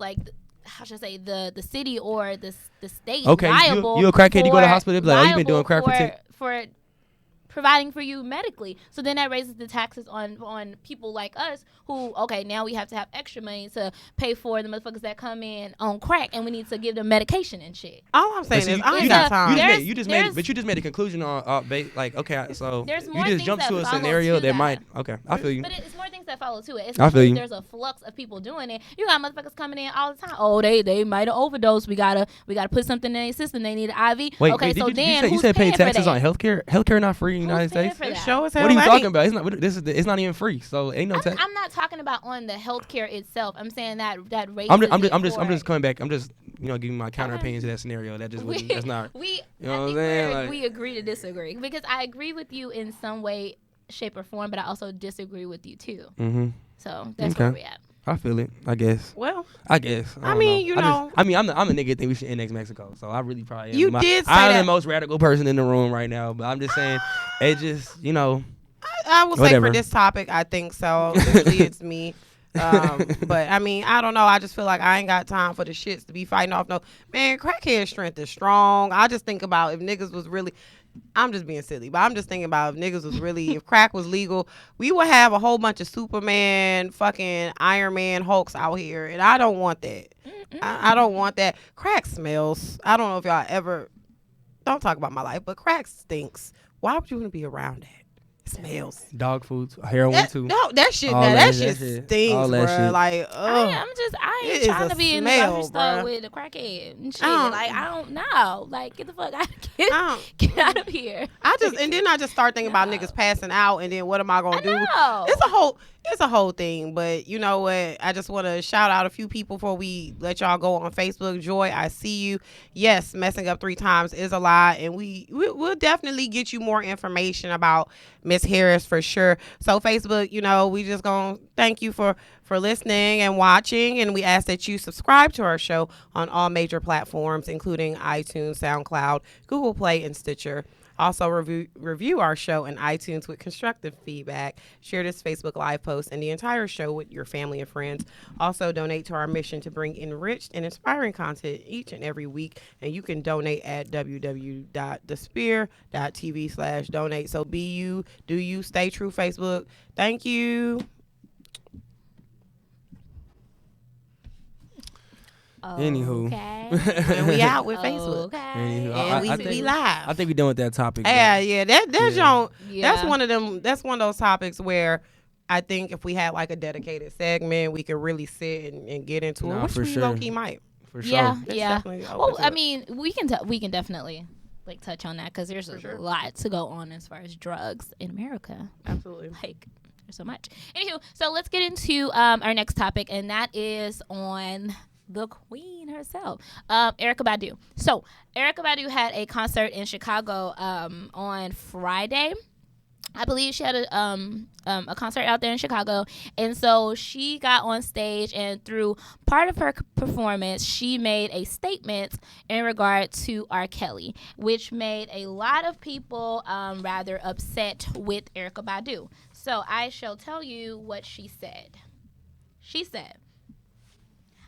like how should I say the city or the state Okay, you- liable. you a crackhead, you go to the for- hospital, they be like, oh, you been doing liable crack for 10 for providing for you medically. So then that raises the taxes on people like us who, now we have to have extra money to pay for the motherfuckers that come in on crack, and we need to give them medication and shit. All I'm But saying see, is I you ain't got just- time. You just made a conclusion on like okay, so There's you more just things jumped that to a follow scenario to that that. might I feel you. But it's more things that follow to it. I feel Especially you. if there's a flux of people doing it. You got motherfuckers coming in all the time. Oh, they might have overdosed. We gotta put something in their system. They need an IV. Wait, okay, did so you then say, you who's said pay paying for taxes that? on healthcare? Healthcare not free in the United Who's paying States. for It that? sure as hell What are you ain't. talking about? It's not. It's not even free. So ain't no tax. I'm not talking about on the healthcare itself. I'm saying that raises I'm it just for- coming back. I'm just giving my counter Okay. opinion to that scenario. That just wouldn't. That's not. We You know I what I'm think saying? we're- Like- we agree to disagree because I agree with you in some way, shape, or form, but I also disagree with you too. Mm-hmm. So that's Okay. where we're at. I feel it. I guess. Well, I guess. I don't mean, know. I'm a nigga that think we should index Mexico. So I really probably am. You did say I'm that. the most radical person in the room right now. But I'm just saying, it just I will say Whatever. for this topic, I think so. Usually it's me. But I mean, I don't know. I just feel like I ain't got time for the shits to be fighting off. No, man, crackhead strength is strong. I just think about if niggas was really, I'm just being silly, but I'm just thinking about if niggas was really, if crack was legal, we would have a whole bunch of Superman, fucking Iron Man, Hulks out here. And I don't want that. I don't want that. Crack smells. I don't know if y'all ever, don't talk about my life, but crack stinks. Why would you want to be around that? It smells. dog food, heroin That, too. no, that shit, All man, that that shit. shit stinks, All that bruh. shit. Like, I It ain't is trying a to be in the smell, grocery store bruh. with a crackhead and shit. I don't- Like, I don't know. Like, get the fuck out I don't- get out of here. and then I just start thinking about niggas passing out, and then what am I gonna do? know. It's a whole. It's a whole thing, but you know what? I just want to shout out a few people before we let y'all go on Facebook. Joy, I see you. Yes, messing up 3 times is a lot, and we'll definitely get you more information about Miss Harris for sure. So Facebook, we just gonna thank you for listening and watching, and we ask that you subscribe to our show on all major platforms, including iTunes, SoundCloud, Google Play, and Stitcher. Also, review our show in iTunes with constructive feedback. Share this Facebook Live post and the entire show with your family and friends. Also, donate to our mission to bring enriched and inspiring content each and every week. And you can donate at www.thespear.tv/donate. So be you, do you, stay true, Facebook. Thank you. Anywho. Okay. And we out with Facebook. Okay. Anywho, And we live. I think we done with that topic. Yeah, that's Yeah. one of them. That's one of those topics where I think if we had like a dedicated segment, we could really sit and get into it. Nah, Which for we sure. low key might. For sure. Yeah, It's yeah. definitely open Well, to I it. mean, we can definitely like touch on that because there's a sure. lot to go on as far as drugs in America. Absolutely. Like, there's so much. Anywho, so let's get into our next topic, and that is on the queen herself, Erykah Badu. So Erykah Badu had a concert in Chicago on Friday. I believe she had a concert out there in Chicago, and so she got on stage, and through part of her performance, she made a statement in regard to R. Kelly, which made a lot of people rather upset with Erykah Badu. So I shall tell you what she said. She said,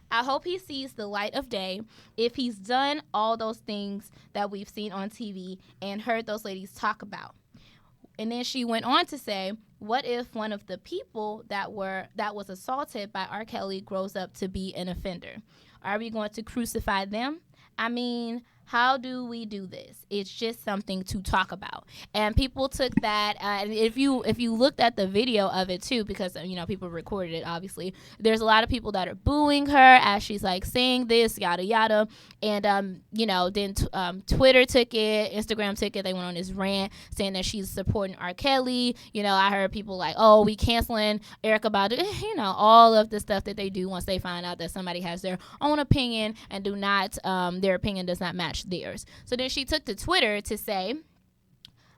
I hope he sees the light of day if he's done all those things that we've seen on TV and heard those ladies talk about. And then she went on to say, what if one of the people that was assaulted by R. Kelly grows up to be an offender? Are we going to crucify them? I mean, how do we do this? It's just something to talk about. And people took that, and if you looked at the video of it too, because people recorded it, obviously, there's a lot of people that are booing her as she's like saying this, yada yada. And then Twitter took it, Instagram took it. They went on this rant saying that she's supporting R. Kelly. I heard people like, oh, we canceling Erykah Badu. All of the stuff that they do once they find out that somebody has their own opinion and their opinion does not match theirs. So then she took to Twitter to say,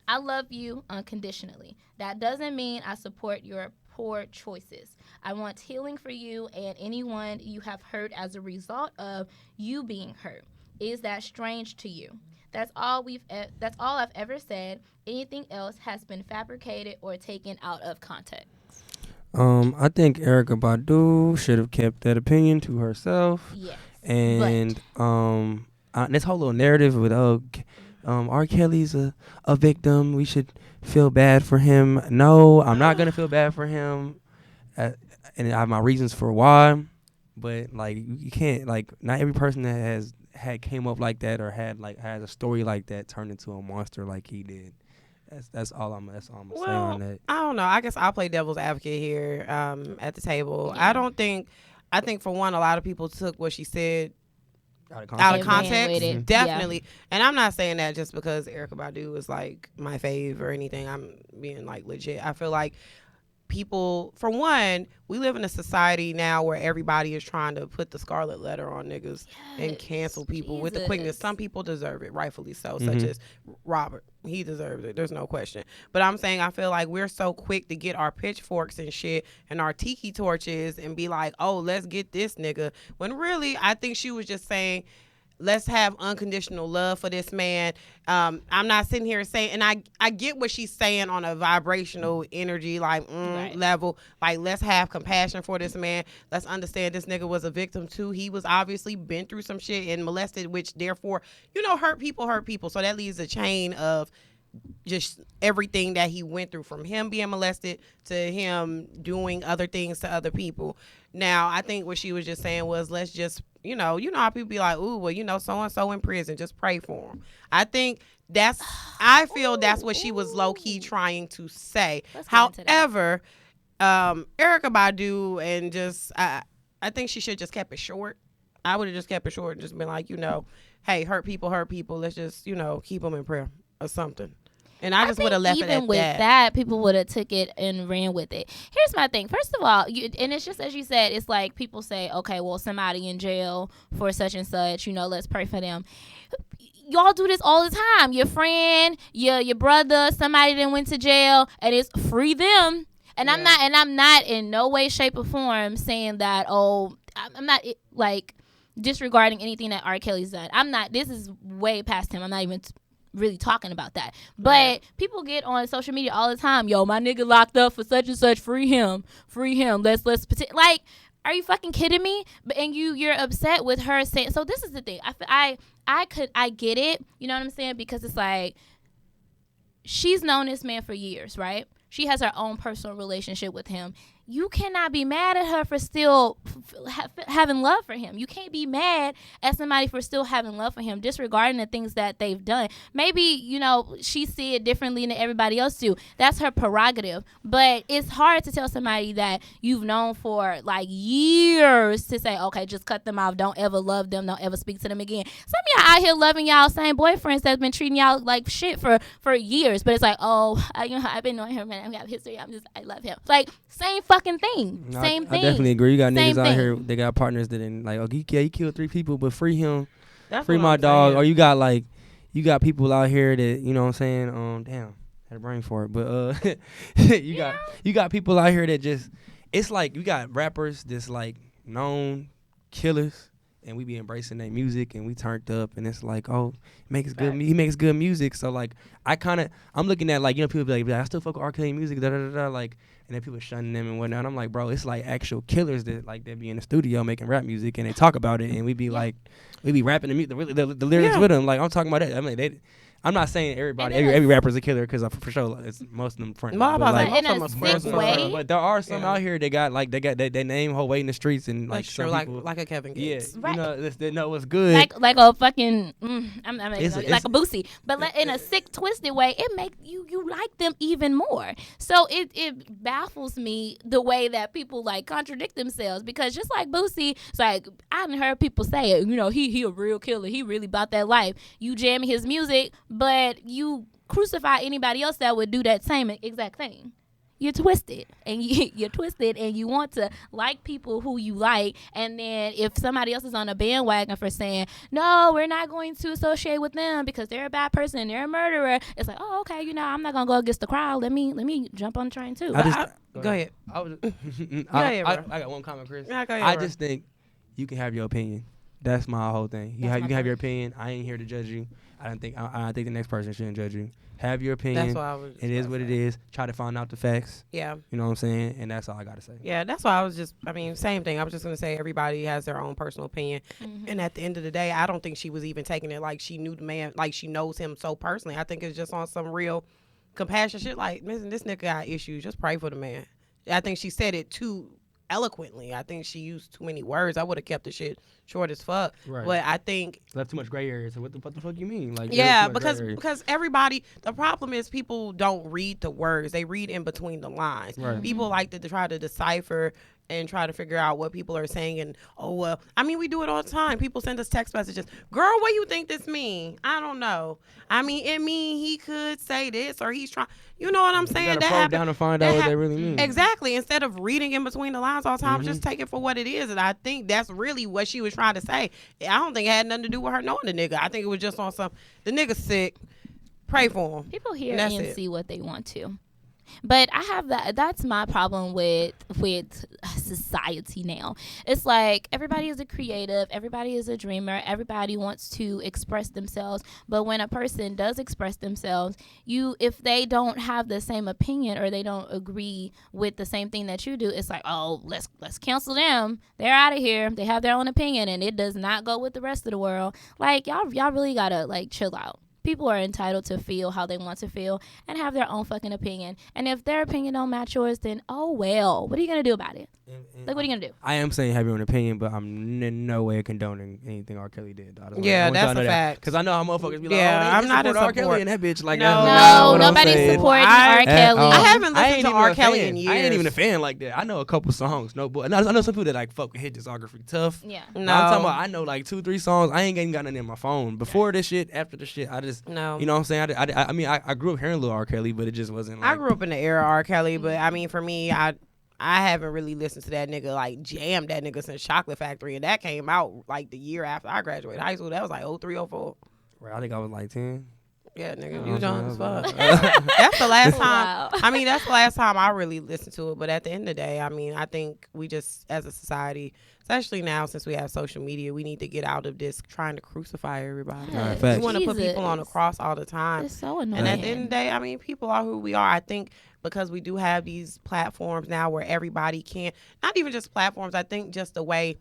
I love you unconditionally. That doesn't mean I support your poor choices. I want healing for you and anyone you have hurt as a result of you being hurt. Is that strange to you? That's all I've ever said. Anything else has been fabricated or taken out of context. I think Erykah Badu should have kept that opinion to herself. Yes. And this whole little narrative with R. Kelly's a victim. We should feel bad for him. No, I'm not gonna feel bad for him, and I have my reasons for why. But like, you can't, like, not every person that had came up like that or has a story like that turned into a monster like he did. That's all I'm gonna say on that. I don't know. I guess I'll play devil's advocate here at the table. Yeah. I think for one, a lot of people took what she said out of They ran context. with it. Definitely. And I'm not saying that just because Erykah Badu is like my fave or anything. I'm being like legit. I feel like people, for one, we live in a society now where everybody is trying to put the scarlet letter on niggas and cancel people with the quickness. Some people deserve it, rightfully so, such as Robert. He deserves it. There's no question. But I'm saying I feel like we're so quick to get our pitchforks and shit and our tiki torches and be like, oh, let's get this nigga. When really, I think she was just saying, let's have unconditional love for this man. I'm not sitting here saying, and I get what she's saying on a vibrational energy level. Like, let's have compassion for this man. Let's understand this nigga was a victim too. He was obviously been through some shit and molested, which therefore, hurt people. So that leaves a chain of just everything that he went through, from him being molested to him doing other things to other people. Now, I think what she was just saying was, let's just, how people be like, ooh, well, so-and-so in prison, just pray for him. I feel that's what she was low-key trying to say. However, Erykah Badu and just, I think she should just kept it short. I would have just kept it short and just been like, hey, hurt people. Let's just, keep them in prayer or something. And I just would have left it even at with that. people would have took it and ran with it. Here's my thing. First of all, and it's just as you said, it's like people say, okay, well, somebody in jail for such and such, let's pray for them. Y'all do this all the time. Your friend, your brother, somebody that went to jail, and it's free them. And I'm not in no way, shape, or form saying that. I'm not like disregarding anything that R. Kelly's done. I'm not. This is way past him. I'm not even really talking about that. But people get on social media all the time. Yo, my nigga locked up for such and such. Free him. Let's like. Are you fucking kidding me? And you're upset with her saying. So this is the thing. I get it. You know what I'm saying? Because it's like she's known this man for years, right? She has her own personal relationship with him. You cannot be mad at her for still having love for him. You can't be mad at somebody for still having love for him, disregarding the things that they've done. Maybe, she see it differently than everybody else do. That's her prerogative. But it's hard to tell somebody that you've known for like years to say, okay, just cut them off. Don't ever love them. Don't ever speak to them again. Some of y'all out here loving y'all same boyfriends that's been treating y'all like shit for years. But it's like, I've been knowing him and I have history. I love him. Like, same fucking thing. Same thing. I definitely agree. You got Same niggas out thing. here, they got partners that didn't like, he killed 3 people, but free him. That's Free what my I'm dog. saying. Or you got people out here that, you know what I'm saying? Damn, had a brain for it. But you got people out here that just, it's like you got rappers that's like known killers, and we be embracing their music and we turned up, and it's like, he makes good music. So like I'm looking at like, people be like, I still fuck with R. Kelly music, like, and then people shunning them and whatnot. I'm like, bro, it's like actual killers that like they be in the studio making rap music and they talk about it, and we be like, we be rapping the lyrics with them. Like, I'm talking about that. I mean, I'm not saying every rapper's a killer, because for sure it's most of them front. No, but, like, in a sick way. but there are some out here they got their name whole way in the streets, and like That's true, some people, like a Kevin Gates. Right. they know what's good. Like a fucking It's a Boosie, but in a sick, twisted way, it make you like them even more. So it baffles me the way that people like contradict themselves, because just like Boosie, it's like I done heard people say it. He a real killer. He really about that life. You jamming his music, but you crucify anybody else that would do that same exact thing. You're twisted, and you're twisted, and you want to like people who you like, and then if somebody else is on a bandwagon for saying, no, we're not going to associate with them because they're a bad person and they're a murderer, it's like, oh, okay, I'm not gonna go against the crowd. Let me jump on the train too. Go ahead. I got one comment, Chris. Yeah, go ahead, I bro. just think you can have your opinion. That's my whole thing. You can have your opinion. I ain't here to judge you. I think the next person shouldn't judge you. Have your opinion. That's what I was. It is what it is. Try to find out the facts. Yeah. You know what I'm saying? And that's all I gotta say. Yeah, that's why I was same thing. I was just going to say everybody has their own personal opinion. Mm-hmm. And at the end of the day, I don't think she was even taking it like she knew the man, like she knows him so personally. I think it's just on some real compassion shit. Like, listen, this nigga got issues. Just pray for the man. I think she said it too eloquently. I think she used too many words. I would have kept the shit short as fuck. Right. But I think Left too much gray area. So what the fuck you mean? Like, yeah, there's too much gray area. because everybody, the problem is people don't read the words. They read in between the lines. Right. People like to try to decipher and try to figure out what people are saying. And we do it all the time. People send us text messages. Girl, what you think this mean? I don't know. I mean, it mean he could say this, or he's trying. You know what I'm saying? You gotta probe down and find out what they really mean. Exactly. Instead of reading in between the lines all the time, just take it for what it is. And I think that's really what she was trying to say. I don't think it had nothing to do with her knowing the nigga. I think it was just on the nigga's sick. Pray for him. People hear That's and it. see what they want to. But I have that's my problem with society now. It's like everybody is a creative, everybody is a dreamer, everybody wants to express themselves. But when a person does express themselves, if they don't have the same opinion or they don't agree with the same thing that you do, it's like, oh, let's cancel them. They're out of here. They have their own opinion, and it does not go with the rest of the world. Like y'all really gotta like chill out. People are entitled to feel how they want to feel and have their own fucking opinion. And if their opinion don't match yours, then oh well. What are you going to do about it? Like, what are you going to do? I am saying have your own opinion, but I'm in no way condoning anything R. Kelly did. Yeah, that's a fact. Because I know how motherfuckers be like, Yeah, oh, I'm not in R. Kelly support. and that bitch. Like, No, that's not what I'm nobody's saying. supporting I- R. Kelly. all. I haven't I listened ain't to even R. a Kelly fan. in years. I ain't even a fan like that. I know a couple songs. No, but I know some people that like fuck with his discography tough. Yeah. No. I'm talking about I know like 2-3 songs. I ain't even got nothing in my phone. Before this shit, after the shit, just No. You know what I'm saying? I mean, I grew up hearing Lil R. Kelly, but it just wasn't. Like, I grew up in the era of R. Kelly, but I mean, for me, I haven't really listened to that nigga, like jammed that nigga since Chocolate Factory, and that came out like the year after I graduated high school. That was like 03, 04. Right, I think I was like 10. Yeah, nigga, Oh, you young so as that was fuck. That's the last time. Wow. I mean, that's the last time I really listened to it. But at the end of the day, I mean, I think we just, as a society, especially now since we have social media, we need to get out of this trying to crucify everybody. All right, Yes, facts. We want to put people on the Jesus. cross all the time. It's so annoying. And at the end of the day, I mean, people are who we are. I think because we do have these platforms now where everybody can, not even just platforms, I think just the way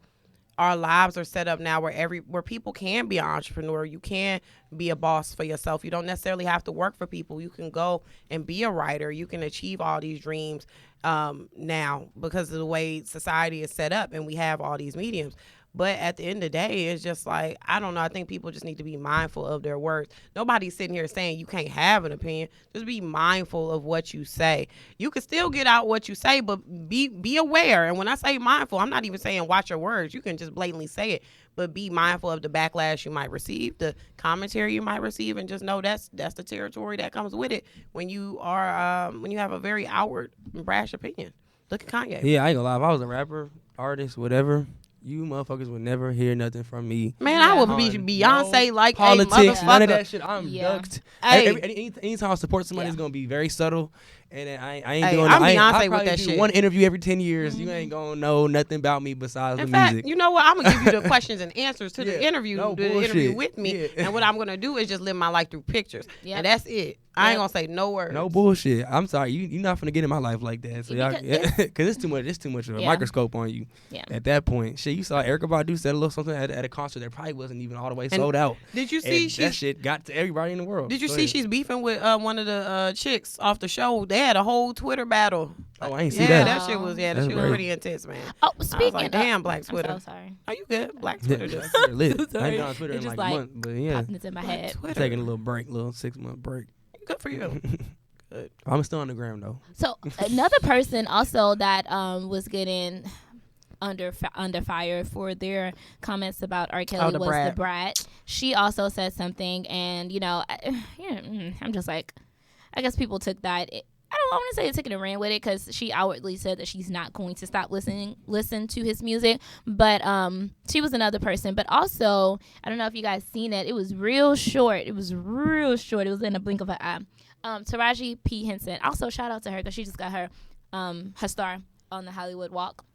our lives are set up now where people can be an entrepreneur. You can be a boss for yourself. You don't necessarily have to work for people. You can go and be a writer. You can achieve all these dreams now because of the way society is set up and we have all these mediums. But at the end of the day, it's just like, I don't know. I think people just need to be mindful of their words. Nobody's sitting here saying you can't have an opinion. Just be mindful of what you say. You can still get out what you say, but be aware. And when I say mindful, I'm not even saying watch your words. You can just blatantly say it. But be mindful of the backlash you might receive, the commentary you might receive, and just know that's the territory that comes with it when you are when you have a very outward and brash opinion. Look at Kanye. Yeah, I ain't gonna lie. If I was a rapper, artist, whatever, you motherfuckers would never hear nothing from me. Man, I would On be Beyonce no like politics, a none of motherfucker. that shit. I'm Yeah. ducked. Hey. Anytime I support somebody, Yeah. it's gonna be very subtle, and then I ain't Hey, doing. I'm I Beyonce probably with that do shit. one interview every 10 years. You ain't gonna know nothing about me besides In the fact, music. you know what? I'm gonna give you the questions and answers to the Yeah. interview, No the interview bullshit. with me. Yeah. And what I'm gonna do is just live my life through pictures, Yep. and that's it. I ain't Yep. gonna say no words. No bullshit. I'm sorry. You're not finna get in my life like that. So y'all, Because because it's too much. It's too much of a Yeah. microscope on you. Yeah. At that point, shit. You saw Erykah Badu said a little something at a concert that probably wasn't even all the way And sold out. Did you And see that she's? shit got to everybody in the world. Did you Go see ahead. she's beefing with one of the chicks off the show? They had a whole Twitter battle. Oh, I ain't see Yeah, that. that shit was That's shit was great. pretty intense, man. Oh, I was speaking like, of, damn, Black I'm Twitter. so sorry. Are you good? Black Yeah, Twitter just Twitter lit. I Sorry. ain't been on Twitter It in just, like a like, month, but yeah, Popping into my Black head. Twitter. taking a little break, little 6-month break. Good for you. Good. I'm still on the gram though. So another person also that was getting under fire for their comments about R. Kelly the was brat. the brat. She also said something, and I'm just like, I guess people took that. I don't want to say it took it and ran with it because she outwardly said that she's not going to stop listen to his music. But she was another person. But also, I don't know if you guys seen it. It was real short. It was in a blink of an eye. Taraji P. Henson. Also, shout out to her because she just got her star on the Hollywood Walk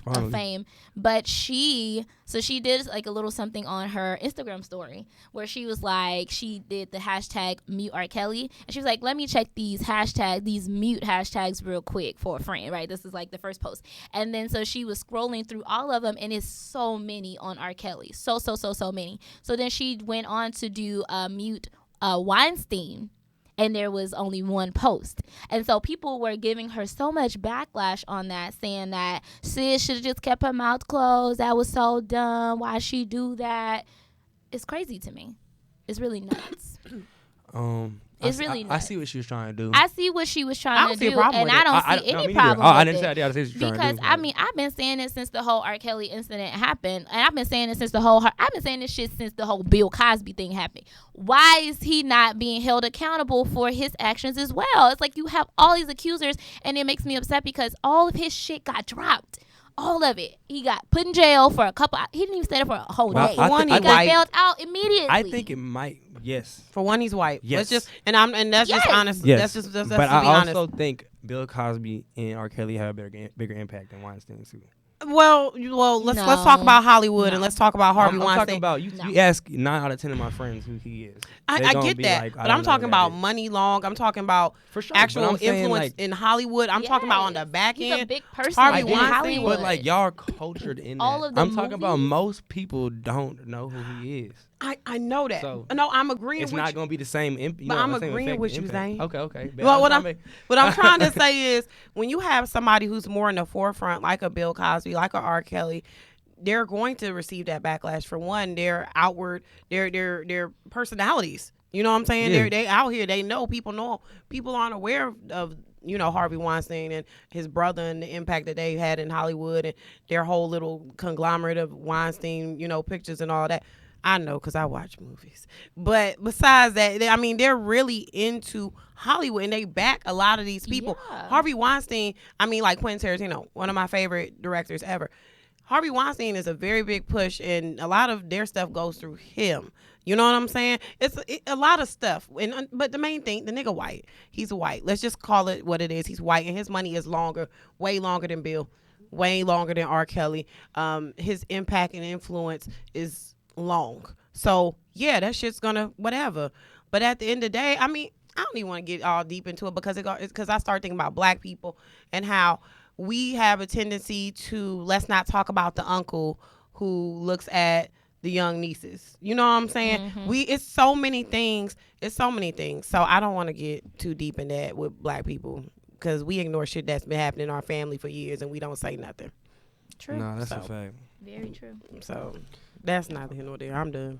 of Fame. But she did like a little something on her Instagram story where she was like, she did the hashtag mute R. Kelly, and she was like, let me check these mute hashtags real quick for a friend, right? This is like the first post. And then so she was scrolling through all of them, and it's so many on R. Kelly. So many. So then she went on to do mute Weinstein, and there was only one post. And so people were giving her so much backlash on that, saying that sis should have just kept her mouth closed. That was so dumb. Why she do that? It's crazy to me. It's really nuts. It's really I nuts. see what she was trying to do. I see what she was I trying don't to see a do, problem and with I it. don't see me any neither. problem I with didn't it. say I did. I said what she was trying Because to do. I mean, I've been saying it since the whole R. Kelly incident happened, and I've been saying it since I've been saying this shit since the whole Bill Cosby thing happened. Why is he not being held accountable for his actions as well? It's like you have all these accusers, and it makes me upset because all of his shit got dropped. All of it. He got put in jail for a couple. He didn't even stay there for a whole Well, day. I One, thi- He I got think- bailed out immediately. I think it might. Yes. For one, he's white. Yes. Let's just and that's just Yes. honest. Yes. That's but to be I honest. also think Bill Cosby and R. Kelly have a bigger impact than Weinstein too. Well, let's talk No. about Hollywood and No. let's talk about Harvey I'm Weinstein. talking about you. No. You ask 9 out of 10 of my friends who he is. They I gonna get be that, like, I but don't I'm know talking who about that is. money long. I'm talking about For sure. but actual I'm saying, influence like, in Hollywood. I'm talking about on the back He's end. a big person Harvey in Weinstein, Hollywood. But like y'all are cultured in that. All of the I'm talking about movies? most people don't know who he is. I know that. So, no, I'm agreeing It's with not you. going to be the same. But I'm agreeing with you, Zane. Okay. Bet. Well, what I'm trying what I'm trying to say is when you have somebody who's more in the forefront, like a Bill Cosby, like a R. Kelly, they're going to receive that backlash. For one, their outward, their personalities. You know what I'm saying? Yeah. They out here. They know. People aren't aware of Harvey Weinstein and his brother and the impact that they had in Hollywood and their whole little conglomerate of Weinstein, pictures and all that. I know because I watch movies. But besides that, I mean, they're really into Hollywood and they back a lot of these people. Yeah. Harvey Weinstein, I mean, like Quentin Tarantino, one of my favorite directors ever. Harvey Weinstein is a very big push, and a lot of their stuff goes through him. You know what I'm saying? It's a lot of stuff. But the main thing, the nigga white. He's white. Let's just call it what it is. He's white, and his money is longer, way longer than Bill, way longer than R. Kelly. His impact and influence is long. So, yeah, that shit's gonna whatever. But at the end of the day, I mean, I don't even want to get all deep into it because I start thinking about black people and how we have a tendency to let's not talk about the uncle who looks at the young nieces. You know what I'm saying? It's so many things. So I don't want to get too deep in that with black people because we ignore shit that's been happening in our family for years and we don't say nothing. True. No, that's a fact. Very true. So that's neither here nor there. I'm done.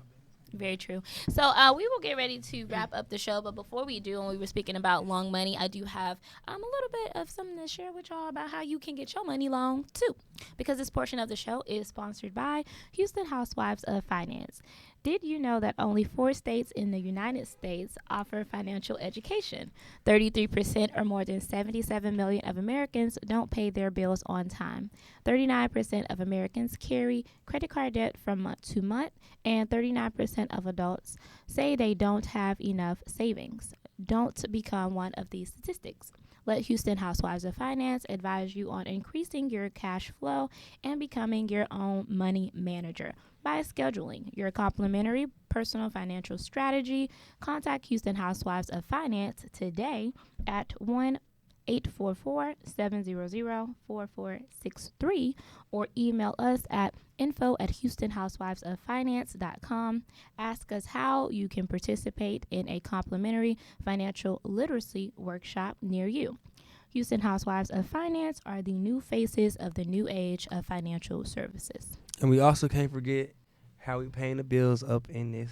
Very true. So we will get ready to wrap up the show, but before we do, and we were speaking about long money, I do have a little bit of something to share with y'all about how you can get your money long too, because this portion of the show is sponsored by Houston Housewives of Finance. Did you know that only 4 states in the United States offer financial education? 33% or more than 77 million of Americans don't pay their bills on time. 39% of Americans carry credit card debt from month to month, and 39% of adults say they don't have enough savings. Don't become one of these statistics. Let Houston Housewives of Finance advise you on increasing your cash flow and becoming your own money manager. By scheduling your complimentary personal financial strategy, contact Houston Housewives of Finance today at 1-844-700-4463 or email us at info@houstonhousewivesoffinance.com. Ask us how you can participate in a complimentary financial literacy workshop near you. Houston Housewives of Finance are the new faces of the new age of financial services. And we also can't forget how we paying the bills up in this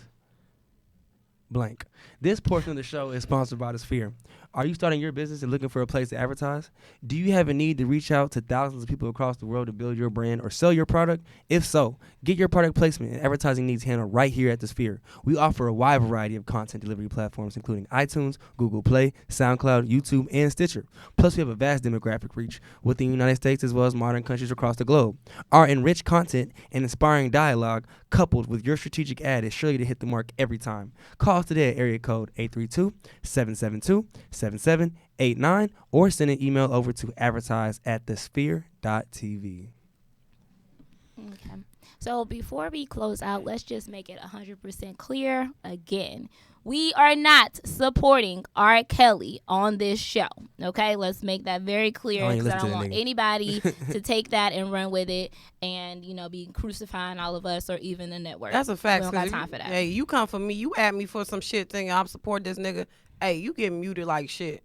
blank. This portion of the show is sponsored by The Sphere. Are you starting your business and looking for a place to advertise? Do you have a need to reach out to thousands of people across the world to build your brand or sell your product? If so, get your product placement and advertising needs handled right here at The Sphere. We offer a wide variety of content delivery platforms, including iTunes, Google Play, SoundCloud, YouTube, and Stitcher. Plus, we have a vast demographic reach within the United States as well as modern countries across the globe. Our enriched content and inspiring dialogue, coupled with your strategic ad, is sure to hit the mark every time. Call us today at area code 832-772-7789 or send an email over to advertise@thesphere.tv. Okay. So before we close out, let's just make it 100% clear again. We are not supporting R. Kelly on this show. Okay, let's make that very clear because I don't want anybody to take that and run with it and, be crucifying all of us or even the network. That's a fact. We don't got time for that. Hey, you come for me, you at me for some shit thinking I'm support this nigga. Hey, you get muted like shit.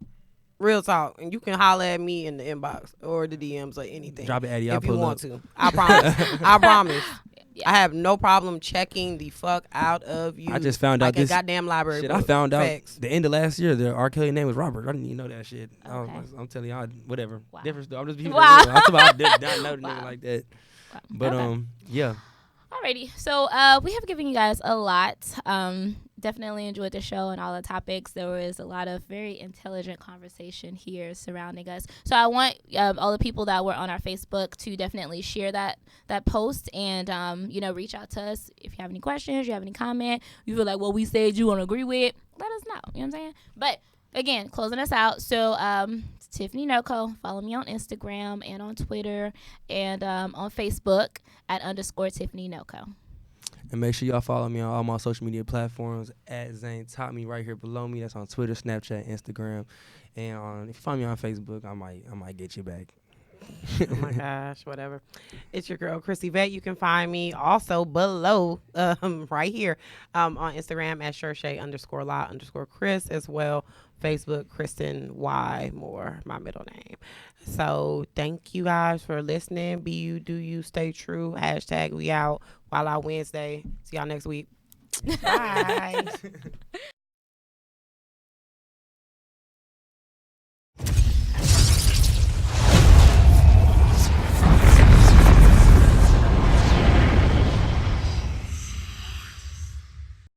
Real talk. And you can holler at me in the inbox or the DMs or anything. Drop it, Eddie. If you want to. I promise. I promise. Yeah. I have no problem checking the fuck out of you. I just found out this goddamn library shit. book. I found out Facts. the end of last year the R. Kelly name was Robert. I didn't even know that shit. Okay. I'm telling y'all, whatever. Wow. Different story. I'm just being Wow. real. I did not know the nigga like that. Wow. But Okay. yeah. Alrighty, so we have given you guys a lot. Definitely enjoyed the show and all the topics. There was a lot of very intelligent conversation here surrounding us. So I want all the people that were on our Facebook to definitely share that post and reach out to us if you have any questions, you have any comment, you feel like what we said you want to agree with. Let us know. You know what I'm saying? But again, closing us out. So Tiffany Noko. Follow me on Instagram and on Twitter and on Facebook at @Tiffany Noko. And make sure y'all follow me on all my social media platforms at Zane Top Me right here below me. That's on Twitter, Snapchat, Instagram, and if you find me on Facebook, I might get you back. Oh my gosh, whatever. It's your girl Chrissy Vet. You can find me also below right here on Instagram at Shershay_la_Chris as well. Facebook Kristen Y Moore, my middle name. So thank you guys for listening. Be you, do you, stay true. # we out. Wild Out Wednesday. See y'all next week. Bye.